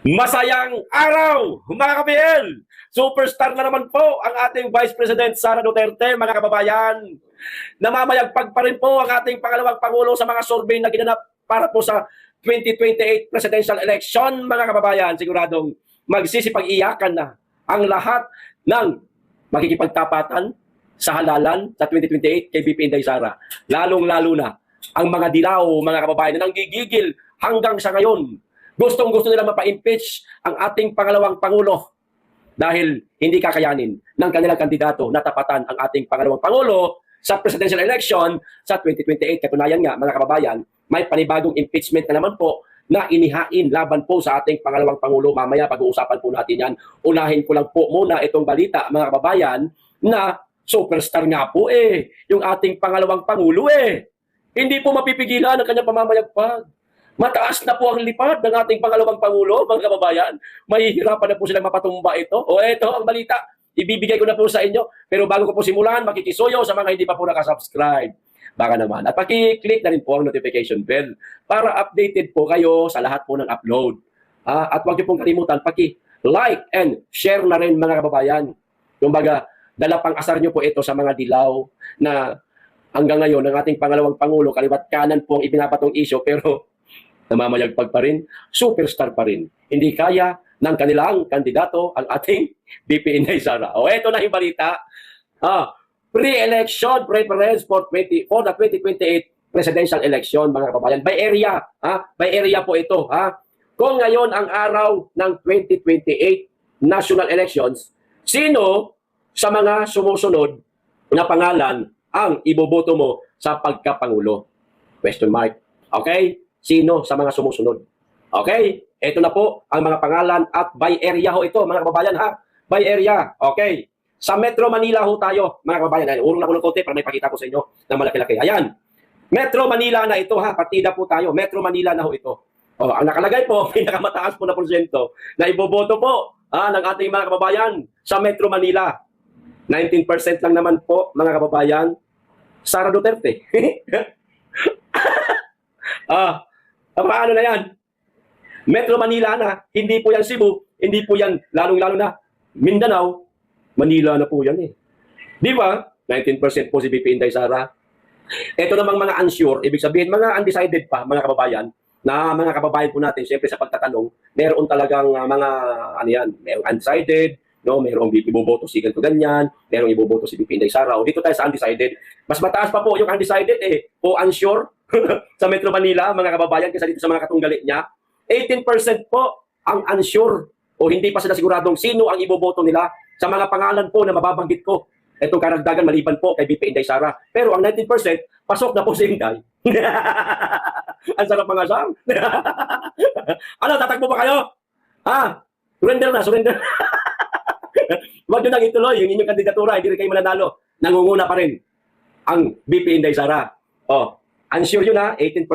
Masayang araw, mga ka-PL! Superstar na naman po ang ating Vice President Sara Duterte, mga kababayan. Namamayagpag pa rin po ang ating pangalawang Pangulo sa mga survey na ginanap para po sa 2028 presidential election, mga kababayan. Siguradong magsisipag-iyakan na ang lahat ng makikipagtapatan sa halalan sa 2028 kay VP Inday Sara. Lalong-lalo na ang mga dilaw, mga kababayan, na nanggigigil hanggang sa ngayon. Gustong-gusto nila mapa-impeach ang ating pangalawang Pangulo dahil hindi kakayanin ng kanilang kandidato na tapatan ang ating pangalawang Pangulo sa presidential election sa 2028. Katunayan nga, mga kababayan, may panibagong impeachment na naman po na inihain laban po sa ating pangalawang Pangulo. Mamaya pag-uusapan po natin yan. Unahin ko lang po muna itong balita, mga kababayan, na superstar nga po yung ating pangalawang Pangulo Hindi po mapipigilan ang kanyang pamamayagpag. Mataas na po ang lipad ng ating pangalawang Pangulo, mga kababayan. Mahihirapan na po silang mapatumba ito. O ito ang balita. Ibibigay ko na po sa inyo. Pero bago ko po simulan, makikisuyo sa mga hindi pa po nakasubscribe. Baka naman. At paki-click na rin po ang notification bell para updated po kayo sa lahat po ng upload. At huwag niyo pong kalimutan, paki-like and share na rin, mga kababayan. Yung baga, dala pang asar niyo po ito sa mga dilaw na hanggang ngayon, ang ating pangalawang Pangulo, kaliwat kanan po ang ibinapatong issue, pero namamayagpag pa rin, superstar pa rin. Hindi kaya ng kanilang kandidato ang ating VP Inday Sara. O eto na yung balita. Pre-election preference for the 2028 presidential election, mga kababayan. By area. By area po ito. Kung ngayon ang araw ng 2028 national elections, sino sa mga sumusunod na pangalan ang iboboto mo sa pagkapangulo? Question mark. Okay? Sino sa mga sumusunod? Okay? Ito na po ang mga pangalan at by area ho ito, mga kababayan By area. Okay. Sa Metro Manila ho tayo, mga kababayan. Urong na ko ng konti para may pakita ko sa inyo ng malaki-laki. Ayan. Metro Manila na ito Partida po tayo. Metro Manila na ho ito. Ang nakalagay po, pinakamataas po na porsyento na iboboto po ng ating mga kababayan sa Metro Manila. 19% lang naman po, mga kababayan, Sara Duterte. Paano na yan? Metro Manila na, hindi po yan Cebu, hindi po yan lalong-lalo na Mindanao, Manila na po yan Di ba? 19% po si VP Inday Sara. Ito namang mga unsure, ibig sabihin mga undecided pa, mga kababayan, na mga kababayan po natin, siyempre sa pagtatanong, meron talagang mga, merong undecided, merong iboboto si ganito ganyan, merong iboboto si VP Inday Sara. O dito tayo sa undecided. Mas mataas pa po yung undecided o unsure sa Metro Manila, mga kababayan, kasi dito sa mga katunggali niya. 18% po ang unsure o hindi pa sila siguradong sino ang iboboto nila sa mga pangalan po na mababanggit ko. Itong karagdagan maliban po kay VP Inday Sara. Pero ang 19%, pasok na po si Inday. Ang sarap mga sang. Ano, tatakbo ba kayo? Surrender na, surrender. Huwag nyo nang ituloy yung inyong kandidatura, hindi rin kayo mananalo. Nangunguna pa rin ang VP Inday Sara. Unsure yun 18%.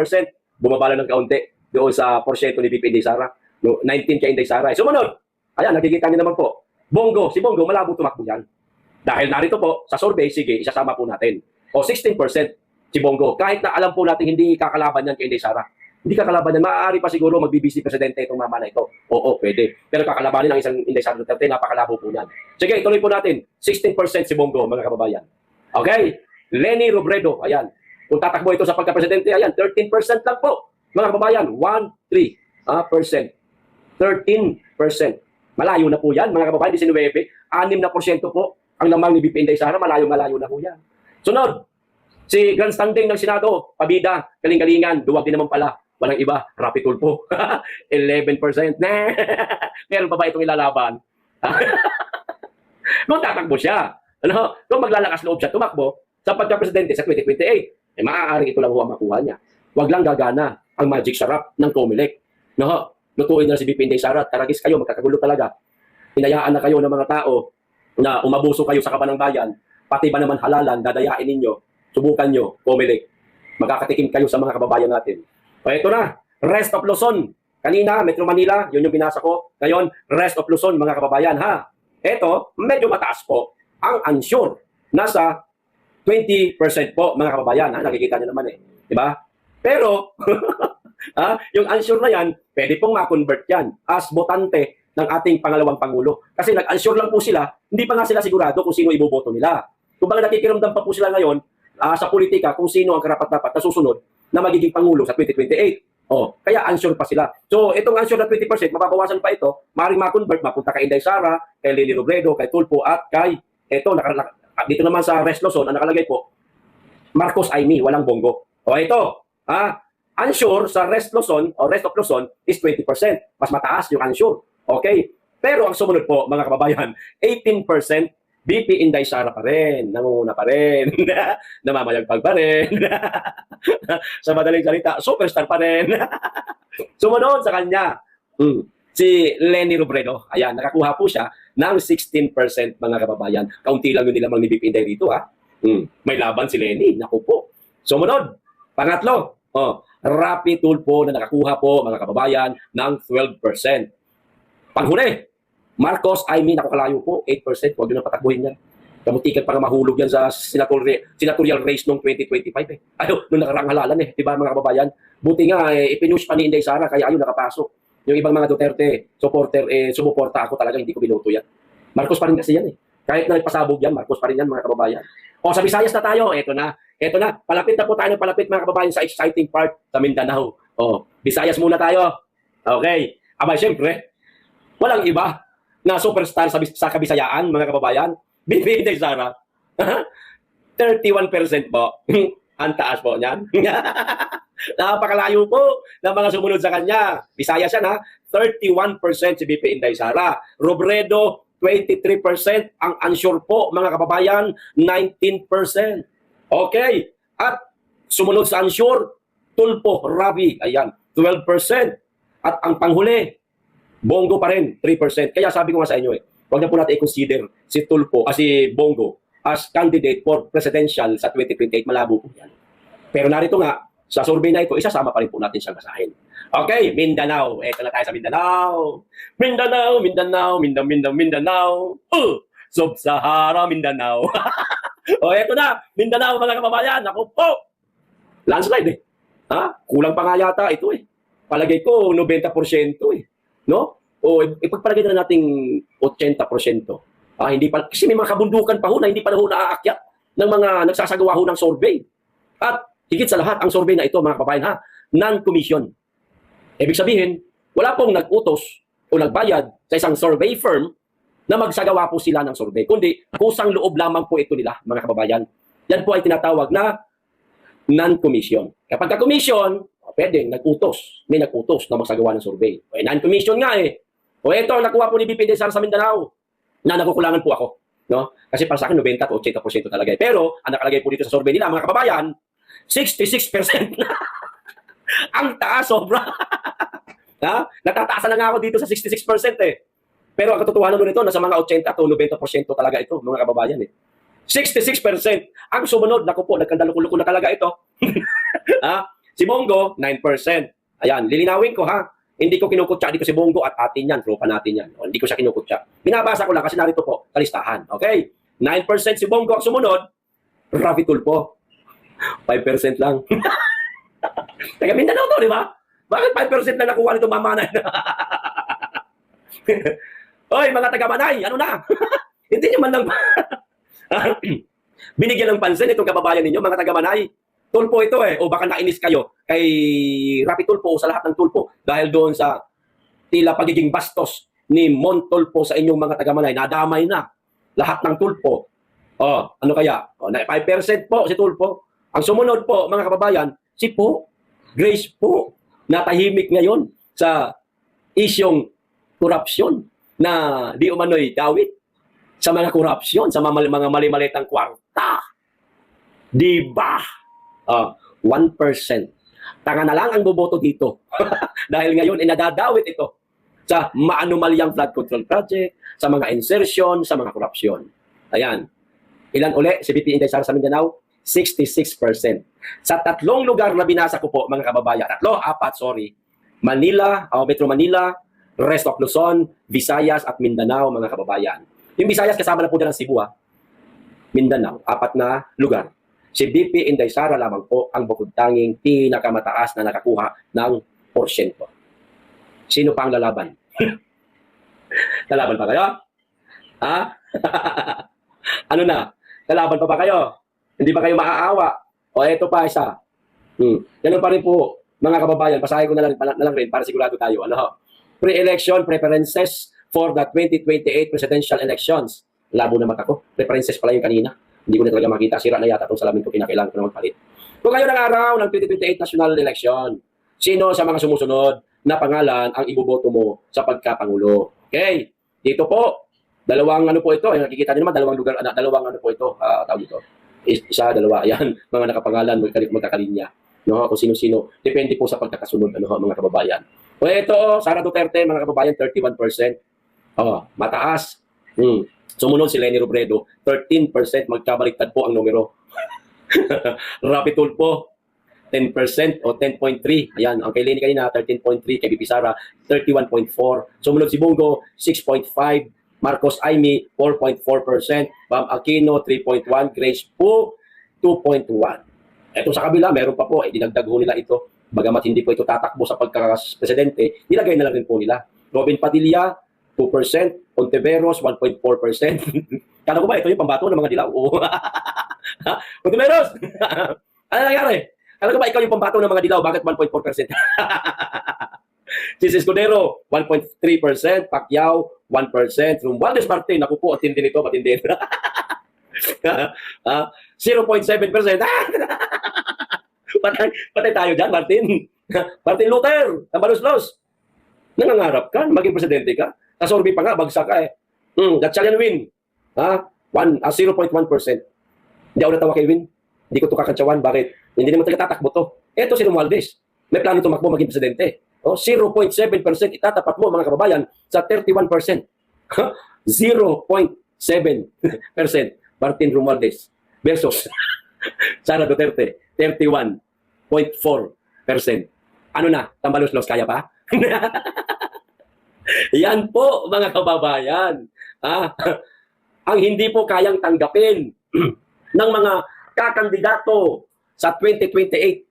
Bumaba lang ng kaunti doon sa porsyento ni VP Inday Sara. 19 kay Inday Sara. Sumunod. Ayan, nakikita niyo naman po. Bongo. Si Bongo, malabo tumakbo yan. Dahil narito po, sa survey, sige, isasama po natin. 16% si Bongo. Kahit na alam po natin hindi kakalaban yan kay Inday Sara. Hindi kakalaban yan. Maaari pa siguro mag-BBC presidente itong mama na ito. Oo, pwede. Pero kakalabanin ang isang Inday Sara Duterte, napakalabo po yan. Sige, ituloy po natin. 16% si Bongo, mga kababayan. Okay? Leni Robredo. Ayan. Kung tatakbo ito sa pagka-presidente, ayan, 13% lang po. Mga kababayan, 13%. Malayo na po yan, mga kababayan, 19. 6% po ang lamang ni VP Inday Sara, malayo na po yan. Sunod, si grandstanding ng Senado, Pabida, galing-galingan, duwag din naman pala. Walang iba, Rapi Tulfo. 11%. Meron pa ba itong ilalaban? Kung tatakbo siya, kung maglalakas loob siya, tumakbo sa pagka-presidente sa 2028, maaaring ito lang ang makuha niya. Huwag lang gagana ang magic sarap ng Comelec. Lutuin na si VP Inday Sara, taragis kayo, magkakagulo talaga. Hinayaan na kayo ng mga tao na umabuso kayo sa kaban ng bayan, pati ba naman halalan, dadayain ninyo, subukan nyo, Comelec. Magkakatikim kayo sa mga kababayan natin. Ito na, rest of Luzon. Kanina, Metro Manila, yun yung binasa ko. Ngayon, rest of Luzon, mga kababayan, Ito, medyo mataas po ang unsure. Nasa 20% po, mga kababayan. Nakikita nyo naman Diba? Pero, Yung unsure na yan, pwede pong ma-convert yan as botante ng ating pangalawang Pangulo. Kasi nag-unsure lang po sila, hindi pa nga sila sigurado kung sino iboboto nila. Kung baga nakikiramdam pa po sila ngayon sa politika kung sino ang karapat-dapat na susunod na magiging Pangulo sa 2028. Kaya unsure pa sila. So, itong unsure na 20%, mababawasan pa ito, maaaring ma-convert, mapunta kay Inday Sara, kay Leni Robredo, kay Tulfo, at kay, dito naman sa Rest Luzon, ang nakalagay po, Marcos Aimee, walang Bongo. Ito, unsure sa Rest Luzon, o Rest of Luzon, is 20%. Mas mataas yung unsure. Okay? Pero ang sumunod po, mga kababayan, 18%, BP Inday Sara pa rin, nangunguna pa rin, namamayagpag pa rin, sa madaling salita, superstar pa rin. Sumunod sa kanya, si Leni Robredo, ayan, nakakuha po siya ng 16% mga kababayan. Kaunti lang yun nilamang ni BP Inday dito, ha? May laban si Leni, naku po. Sumunod, pangatlo, Rapi Tulfo na nakakuha po mga kababayan ng 12%. Panghuli, Marcos Aimee, nakakalayo po, 8%. Huwag nyo na patakbuhin yan. Kamutikan pa nga mahulog yan sa senatorial race noong 2025. Nung nakarang halalan diba mga kababayan? Buti nga, ipinush pa ni Inday Sara, kaya ayun, nakapasok. Yung ibang mga Duterte supporter, sumuporta ako talaga, hindi ko binoto yan. Marcos pa rin kasi yan Kahit na nagpasabog yan, Marcos pa rin yan mga kababayan. Sa Visayas na tayo, eto na. Palapit na po tayo, palapit mga kababayan sa exciting part sa Mindanao. Visayas muna tayo. Okay. Siyempre, walang iba na superstar sa Kabisayaan, mga kababayan. BP Inday Sara. 31% po. Ang taas po niyan. Napakalayo po ng mga sumunod sa kanya. Visayas yan 31% si BP Inday Sara. Robredo, 23%. Ang unsure po, mga kababayan, 19%. Okay. At sumunod sa unsure, Tulfo, Rapi, ayan, 12%. At ang panghuli, Bongo pa rin, 3%. Kaya sabi ko nga sa inyo huwag na po natin i-consider si Tulfo, si Bongo as candidate for presidential sa 2028. Malabo po yan. Pero narito nga, sa survey na ito, isasama pa rin po natin siyang basahin. Okay, Mindanao. Ito na tayo sa Mindanao. Mindanao. Sub-Sahara, Mindanao. Ito na, Mindanao mga kababayan. Ako po. Landslide Kulang pa nga yata ito Palagay ko, 90% No? Ipagpalagay na nating 80%. Hindi pa, kasi may mga kabundukan pa na hindi pa na naaakyat ng mga nagsasagawa ng survey. At higit sa lahat, ang survey na ito, mga kababayan, non-commission. Ibig sabihin, wala pong nag-utos o nagbayad sa isang survey firm na magsagawa po sila ng survey. Kundi, kusang loob lamang po ito nila, mga kababayan. Yan po ay tinatawag na non-commission. Kapag ka-commission, pwedeng nag-utos. May nag-utos na magsagawa ng survey. Non-commission nga ito, nakuha po ni BP Inday Sara sa Mindanao na nakukulangan po ako. No? Kasi para sa akin, 90 o 80% talaga. Pero, ang nakalagay po dito sa survey nila, mga kababayan, 66% na. Ang taas, sobra. Natataasan na nga ako dito sa 66% Pero ang katotohanan nito, nasa mga 80 to 90% talaga ito, mga kababayan 66%. Ang sumunod, naku po, nagkandalukuluko na talaga ito. Si Bongo, 9%. Ayan, lilinawin ko Hindi ko kinukutsa dito si Bongo at atin yan, tropa natin yan. Hindi ko siya kinukutsa. Binabasa ko lang kasi narito po, kalistahan. Okay? 9% si Bongo ang sumunod, Rapi Tulfo. 5% lang. Taga Mindanao to, di ba? Bakit 5% na nakuha nito Mamanay? Hoy, mga taga-Manay, ano na? Hindi nyo man lang binigyan ng pansin itong kababayan ninyo, mga taga-Manay. Tulfo ito o baka nainis kayo kay Rapi Tulfo o sa lahat ng Tulfo dahil doon sa tila pagiging bastos ni Mon Tulfo sa inyong mga taga-Manay. Nadamay na lahat ng Tulfo. Ano kaya? 5% po si Tulfo. Ang sumunod po, mga kababayan, si po, Grace po, natahimik ngayon sa isyong korupsyon na di umano'y dawit sa mga korupsyon, sa mga mali-malitang kwarta. Diba? 1%. Tanga na lang ang boboto dito. Dahil ngayon, nadadawit ito sa maanumalyang flood control project, sa mga insertion, sa mga korupsyon. Ayan. Ilan uli? Si BP Inday Sara sa Mindanao? 66%. Sa tatlong lugar na binasa ko po, mga kababayan, Manila, Metro Manila, Rest of Luzon, Visayas at Mindanao, mga kababayan. Yung Visayas kasama na po dyan ng Cebu, Mindanao, 4 na lugar. Si BP Inday Sara lamang po ang bukod tanging pinakamataas na nakakuha ng Sino pa ang lalaban? Lalaban pa kayo? Ha? Ano na? Lalaban pa ba kayo? Hindi ba kayo maaawa? O eto pa isa. Ganun pa rin po, mga kababayan, basahin ko na lang rin para sigurado tayo. Ano? Pre-election preferences for the 2028 presidential elections. Labo na mata ko. Preferences pala yung kanina. Hindi ko na talaga makita. Sira na yata itong salamin ko. Kinakailangan ko na magpalit. Kung ngayon ang araw ng 2028 national election, sino sa mga sumusunod na pangalan ang iboboto mo sa pagkapangulo? Okay. Dito po, dalawang ano po ito. Nakikita niyo naman, dalawang lugar, dalawang ano po ito. Tawag ito. Isa, dalawa. Ayan, mga nakapangalan, magkakalinya. No, kung sino-sino. Depende po sa pagkakasunod, ano, mga kababayan. O ito, Sara Duterte, mga kababayan, 31%. Mataas. Sumunod si Leni Robredo, 13%. Magkabaliktad po ang numero. Rapi Tulfo, 10% o 10.3. Ayan, ang kay Leni kanina, 13.3. Kay BP Sara, 31.4. Sumunod si Bongo, 6.5. Marcos Aimee, 4.4%. Bam Aquino, 3.1%. Grace Poe, 2.1%. Ito sa kabila, meron pa po. Dinagdag ho nila ito. Bagamat hindi po ito tatakbo sa pagkakapresidente, nilagay na lang rin po nila. Robin Padilla, 2%. Ontiveros, 1.4%. Kala ko ba ito yung pambato ng mga dilaw? Ontiveros! Ano nangyari? Kala ko ba ikaw yung pambato ng mga dilaw? Bakit 1.4%? Si Escudero, 1.3%. Pacquiao, 1%. Romualdez Martin, ako po, atindi nito, matindi. 0.7%. Patay tayo dyan, Martin. Martin Luther, Tambaluslos. Nangangarap ka, maging presidente ka. Kasorbi pa nga, bagsak ka eh. Gatchalian win. 0.1%. Hindi ako natawa kay Win. Hindi ko ito kakantsawan. Bakit? Hindi naman talaga tatakbo to. Ito si Romualdez. May plano tumakbo maging presidente. 0.7% itatapat mo, mga kababayan, sa 31%. 0.7%. Martin Romualdez versus Sara Duterte, 31.4%. Ano na? Tambaluslos, kaya pa? Yan po, mga kababayan. Ang hindi po kayang tanggapin ng mga kakandidato sa 2028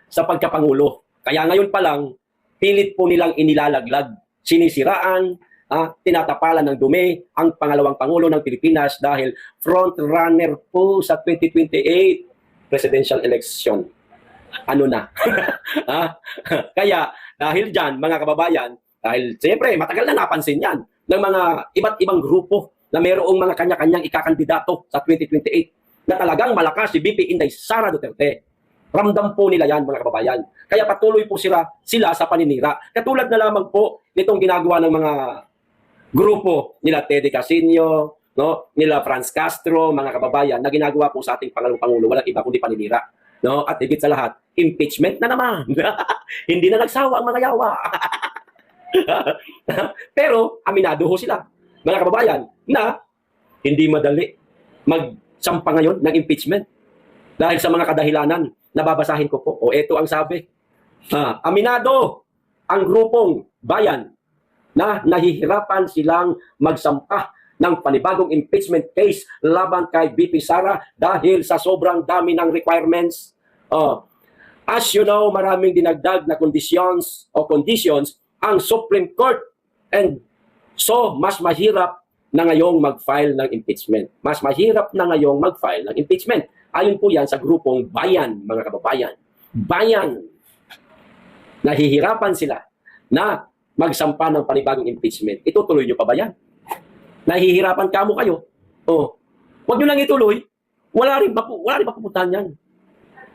sa pagkapangulo. Kaya ngayon pa lang, pilit po nilang inilalaglag, sinisiraan, tinatapalan ng dumi ang pangalawang Pangulo ng Pilipinas dahil front runner po sa 2028 presidential election. Ano na? Kaya dahil dyan, mga kababayan, dahil siyempre matagal na napansin yan ng mga iba't ibang grupo na mayroong mga kanya-kanyang ikakandidato sa 2028 na talagang malakas si BP Inday Sara Duterte. Ramdam po nila yan, mga kababayan. Kaya patuloy po sila sa paninira. Katulad na lamang po nitong ginagawa ng mga grupo nila Teddy Casino, no, nila Franz Castro, mga kababayan, na ginagawa po sa ating pangalawang Pangulo, walang iba kundi paninira. No? At higit sa lahat, impeachment na naman. Hindi na nagsawa ang mga yawa. Pero aminado ho sila, mga kababayan, na hindi madali magsampa ngayon ng impeachment dahil sa mga kadahilanan na babasahin ko po. O eto ang sabi. Aminado ang grupong bayan na nahihirapan silang magsampa ng panibagong impeachment case laban kay BP Sara dahil sa sobrang dami ng requirements. As you know, maraming dinagdag na conditions ang Supreme Court, and so mas mahirap na ngayong mag-file ng impeachment. Mas mahirap na ngayong mag-file ng impeachment. Ayon po yan sa grupong bayan, mga kababayan. Bayan. Nahihirapan sila na magsampa ng panibagong impeachment. Itutuloy nyo pa ba yan? Nahihirapan kamo kayo. Huwag nyo lang ituloy. Wala rin mapupuntahan yan.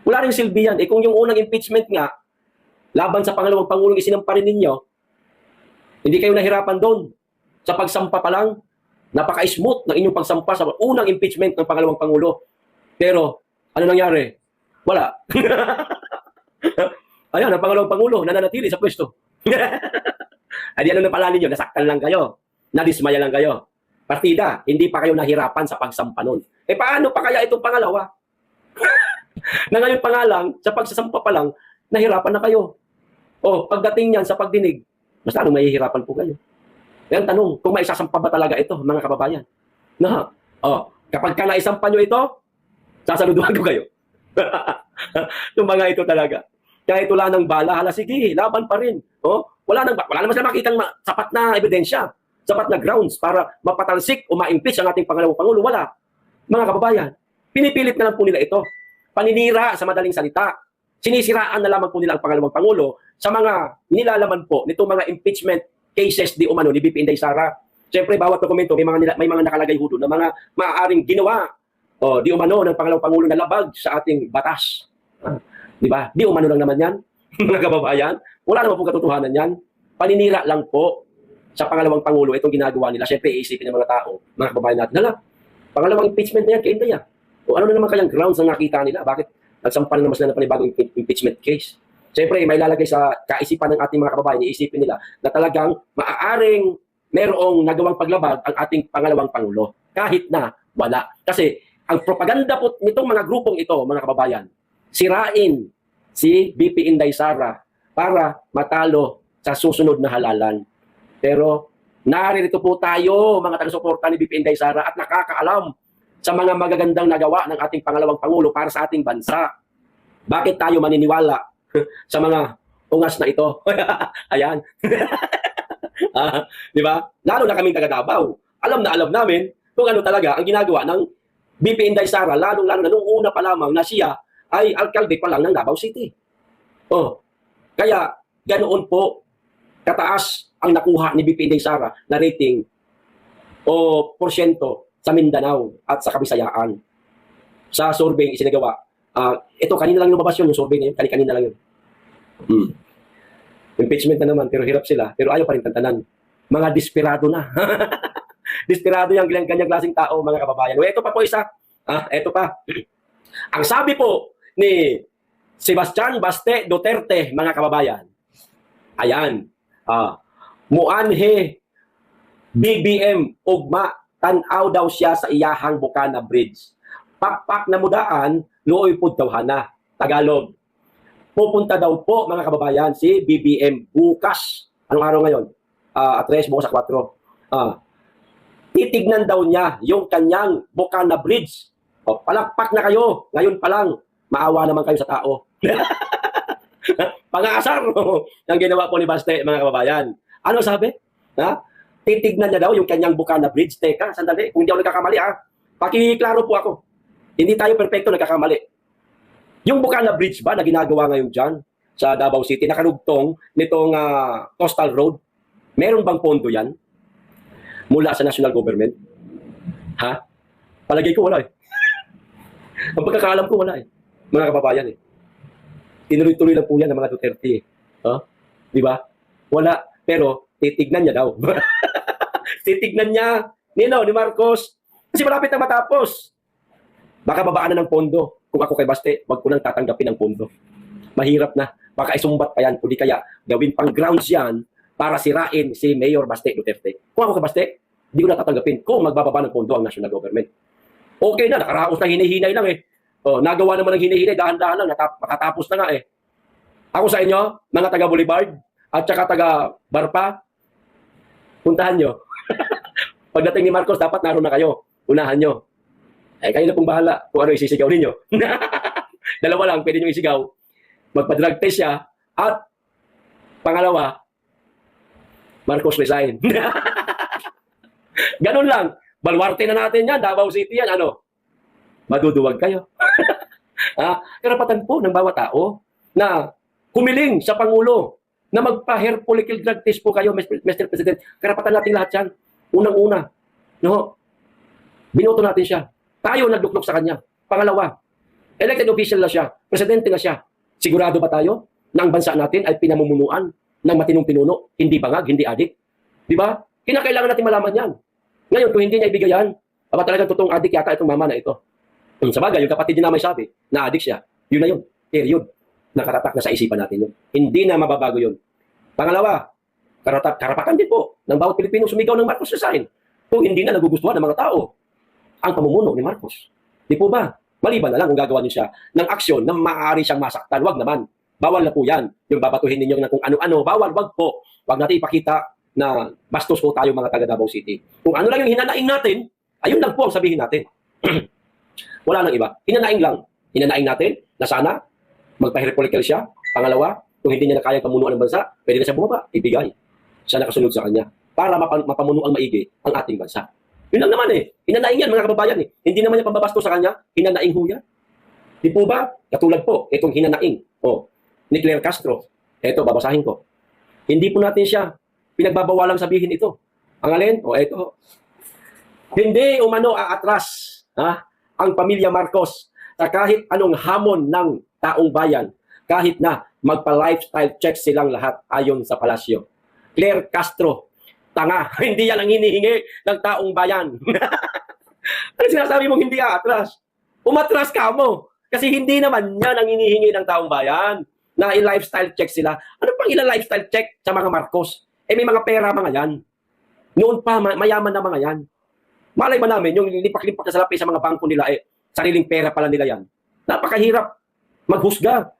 Wala rin silbi yan. Kung yung unang impeachment nga, laban sa pangalawang Pangulong isinampa rin ninyo, hindi kayo nahirapan doon. Sa pagsampa pa lang, napaka-smooth ng inyong pagsampa sa unang impeachment ng pangalawang Pangulo. Pero, ano nangyari? Wala. Ayan, ang pangalawang Pangulo, nananatili sa pwesto. Ay, ano na pala ninyo? Nasaktan lang kayo. Nadismaya lang kayo. Partida, hindi pa kayo nahirapan sa pagsampa nun. Paano pa kaya itong pangalawa? Na ngayon pa nga lang, sa pagsasampa pa lang, nahirapan na kayo. Pagdating niyan sa pagdinig, mas lalong mahihirapan po kayo. Kaya ang tanong, kung maisasampa ba talaga ito, mga kababayan? Kapag ka naisampa nyo ito, sasaluduhan ko kayo. Yung mga ito talaga. Kahit wala nang bala, hala sige, laban pa rin. Oh, wala naman sila makitang sapat na ebidensya, sapat na grounds para mapatalsik o ma-impeach ang ating pangalawang Pangulo. Wala. Mga kababayan, pinipilit na lang po nila ito. Paninira sa madaling salita. Sinisiraan na lamang po nila ang pangalawang Pangulo sa mga nilalaman po nitong mga impeachment cases di umano ni BP Inday Sara. Siyempre, bawat dokumento may mga nakalagay ho doon na mga maaaring ginawa di umano ng pangalawang Pangulo na labag sa ating batas. Di ba? Di umano lang naman yan, mga kababayan. Wala naman po katotohanan yan. Paninira lang po sa pangalawang Pangulo itong ginagawa nila. Siyempre, iisipin ng mga tao, mga kababayan natin, hala, pangalawang impeachment na yan kay Inday. O ano na naman kayang grounds ang nakita nila? Bakit nagsampan na naman sila ng panibagong impeachment case? Siyempre, may lalagay sa kaisipan ng ating mga kababayan, iisipin nila na talagang maaaring merong nagawang paglabag ang ating pangalawang Pangulo. Kahit na wala. Kasi ang propaganda po nitong mga grupong ito, mga kababayan, sirain si BP Inday Sara para matalo sa susunod na halalan. Pero naririto po tayo, mga taga-suporta ni BP Inday Sara, at nakakaalam sa mga magagandang nagawa ng ating pangalawang Pangulo para sa ating bansa. Bakit tayo maniniwala sa mga ungas na ito? Ayan. Di ba? Lalo na kaming taga Davao. Alam na alam namin kung ano talaga ang ginagawa ng BP Inday Sara, lalo na nung una pa lamang na siya ay alkalde pa lang ng Davao City. Kaya ganoon po kataas ang nakuha ni BP Inday Sara na rating o porsyento sa Mindanao at sa Kabisayaan. Sa survey isinagawa. Ito, kanina lang lumabas yun, yung survey na yun. Kanina lang yun. Impeachment na naman, pero hirap sila. Pero ayaw pa rin tantanan. Mga desperado na. Desperado yung kanyang klaseng tao, mga kababayan. O, ito pa po isa. Ito pa. Ang sabi po ni Sebastian Baste Duterte, mga kababayan, ayan, muanhe BBM ugma tanaw daw siya sa iyahang Bukana Bridge. Pakpak na mudaan, luoy pud tawhana. Tagalog. Pupunta daw po, mga kababayan, si BBM bukas. Anong araw ngayon? 3 bukas sa 4. Titignan daw niya yung kanyang Bukana Bridge. Palakpak na kayo. Ngayon pa lang, maawa naman kayo sa tao. Pang-aasar ang ginawa po ni Baste, mga kababayan. Ano sabi? Titignan niya daw yung kanyang Bukana Bridge. Teka, sandali. Kung hindi ako nagkakamali, pakiklaro po ako. Hindi tayo perfecto nagkakamali. Yung Bukana Bridge ba na ginagawa ngayon dyan sa Davao City, nakarugtong nitong Coastal Road, meron bang pondo yan? Mula sa national government? Palagay ko wala eh. Ang pagkakaalam ko wala eh. Mga kababayan eh. Tinuloy-tuloy lang po yan ng mga Duterte eh. Di ba? Wala. Pero titignan niya daw. Titignan niya ni Marcos. Kasi malapit na matapos. Baka babaan na ng pondo. Kung ako kay Baste, wag ko nang tatanggapin ang pondo. Mahirap na. Baka isumbat pa yan. O di kaya gawin pang grounds yan para sirain si Mayor Baste Duterte. Kung ako kay Baste, hindi ko na tatanggapin kung magbababa ng pondo ang national government. Okay na, nakaraos na hinihinay lang eh. Nagawa naman ng hinihinay, dahan-dahan lang, makatapos na nga eh. Ako sa inyo, mga taga Boulevard, at saka taga Barpa, puntahan nyo. Pagdating ni Marcos, dapat naroon na kayo. Unahan nyo. Kayo na pong bahala kung ano isisigaw ninyo. Dalawa lang, pwede nyo isigaw. Magpa-drug test siya, at pangalawa, Marcos resign. Ganun lang. Balwarte na natin yan, Davao City yan, maduduwag kayo. Karapatan po ng bawat tao na humiling sa Pangulo na magpa-hair follicle drug test po kayo, Mr. President. Karapatan natin lahat yan. Unang-una. Binoto natin siya. Tayo nagduklok sa kanya. Pangalawa, elected official na siya. Presidente na siya. Sigurado ba tayo na ang bansa natin ay pinamumunuan ng matinong pinuno? Hindi bangag, hindi adik. Di ba? Kinakailangan natin malaman yan. Ngayon, kung hindi niya ibigay yan, talagang totoong adik yata itong mama na ito. Sa bagay, yung kapatid niya na may sabi, na adik siya, yun na yun. Period. Nakaratak na sa isipan natin yun. Hindi na mababago yun. Pangalawa, karapatan din po ng bawat Pilipino sumigaw ng Marcos resign. Kung hindi na nagugustuhan ng mga tao ang pamumuno ni Marcos. Di po ba? Maliban na lang kung gagawa niyo siya ng aksyon na maaari siyang masaktan. Wag naman. Bawal na po yan. Yung babatuhin ninyo ng kung ano-ano. Bawal, wag po. Wag natin ipakita na bastos po tayo mga taga Davao City. Kung ano lang yung hinanaing natin, ayun lang po ang sabihin natin. Wala nang iba. Hinanaing lang. Hinanaing natin na sana magpa-hair follicle siya Pangalawa, kung hindi niya na kayang pamunuan ng bansa, pwede na siya bumaba, ibigay. Siya nakasunod sa kanya para mapamunuan maigi ang ating bansa. Yun lang naman eh. Hinanaing yan mga kababayan eh. Hindi naman yung pambabasto sa kanya, hinanaing ho yan. Di po ba? Katulad po, itong hinanaing ni Claire Castro. Ito, babasahin ko. Hindi po natin siya pinagbabawalang sabihin ito. Ang alin? Ito. Hindi umano aatras ang pamilya Marcos sa kahit anong hamon ng taong bayan, kahit na magpa-lifestyle check silang lahat ayon sa palasyo. Claire Castro, tanga, hindi yan ang hinihingi ng taong bayan. Ano sinasabi mong hindi aatras? Umatras ka mo. Kasi hindi naman yan ang hinihingi ng taong bayan na i-lifestyle check sila. Ano pang ila-lifestyle check sa mga Marcos? May mga pera mga yan. Noon pa, mayaman na mga yan. Malay ba namin, yung lipak-lipak na salapi sa mga bangko nila, sariling pera pala nila yan. Napakahirap maghusga.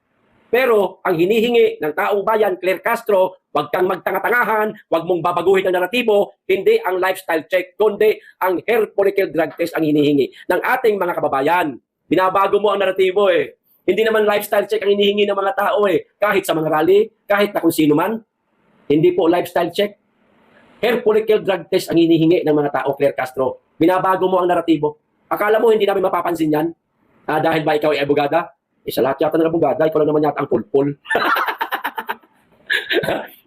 Pero ang hinihingi ng taong bayan, Claire Castro, huwag kang magtanga-tangahan, huwag mong babaguhin ang naratibo, hindi ang lifestyle check, kundi ang hair follicle drug test ang hinihingi ng ating mga kababayan. Binabago mo ang naratibo eh. Hindi naman lifestyle check ang hinihingi ng mga tao eh. Kahit sa mga rally, kahit na kung sino man. Hindi po lifestyle check. Hair follicle drug test ang hinihingi ng mga tao, Claire Castro. Binabago mo ang naratibo. Akala mo hindi namin mapapansin yan? Dahil ba ikaw ay abogada? Sa lahat yata ng abogada, ikaw lang naman yata ang pulpul.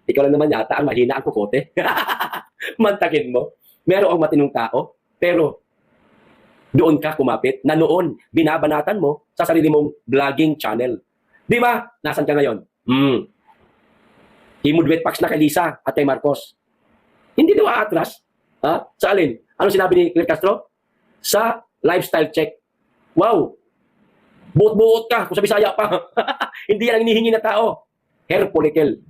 Ikaw lang naman yata ang mahina ang kukote. Mantakin mo. Meron ang matinong tao, pero doon ka kumapit na noon binabanatan mo sa sarili mong vlogging channel. Di ba? Nasaan ka ngayon? Himudwet packs na kay Lisa at kay Marcos. Hindi daw aatras. Sa alin? Ano sinabi ni Claire Castro? Sa lifestyle check. Wow! Buot-buot ka kung sa Bisaya pa. Hindi yan ang hinihingi na tao. Hair follicle.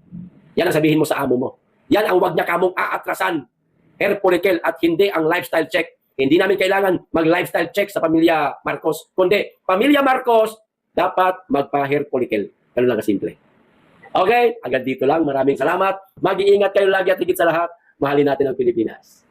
Yan ang sabihin mo sa amo mo. Yan ang wag niya kamong aatrasan. Hair follicle at hindi ang lifestyle check. Hindi namin kailangan mag-lifestyle check sa pamilya Marcos. Kundi, pamilya Marcos, dapat magpa-hair follicle. Ganun lang kasimple. Okay? Hanggang dito lang. Maraming salamat. Mag-iingat kayo lagi at higit sa lahat. Mahalin natin ang Pilipinas.